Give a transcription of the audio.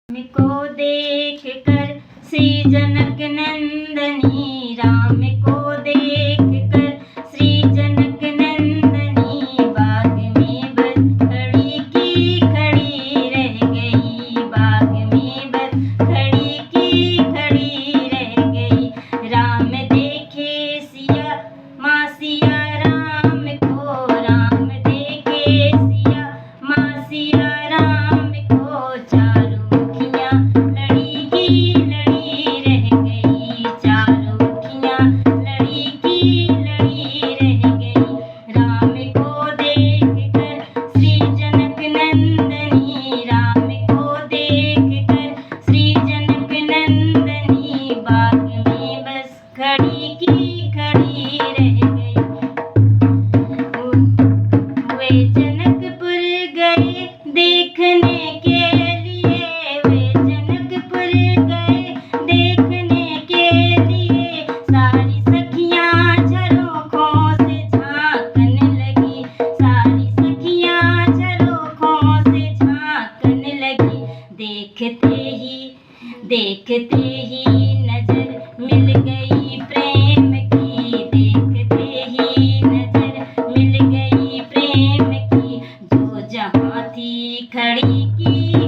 को देख कर श्री जनक नंदनी, राम को देख कर श्री जनक नंदनी, बाग में बस खड़ी की खड़ी रह गई, बाग में बस खड़ी की खड़ी रह गई। राम देखे सिया माँ सिया राम को, राम देखे सिया माँ सिया राम को, चारों लड़ी की लड़ी रह गई, चारों लड़ी की लड़ी रह गई। राम को देख कर श्री जनक नंदनी, राम को देख कर श्री जनक नंदनी, बाग में बस खड़ी की खड़ी रह गई। वे जनकपुर गए देखने के लिए, वे जनकपुर गए देखने के लिए, सारी सखियां झरोखों से झांकन लगी, सारी सखियां झरोखों से झांकन लगी। देखते ही नजर मिल गई प्रेम की, देखते ही नजर मिल गई प्रेम की, जो जहाँ थी खड़ी की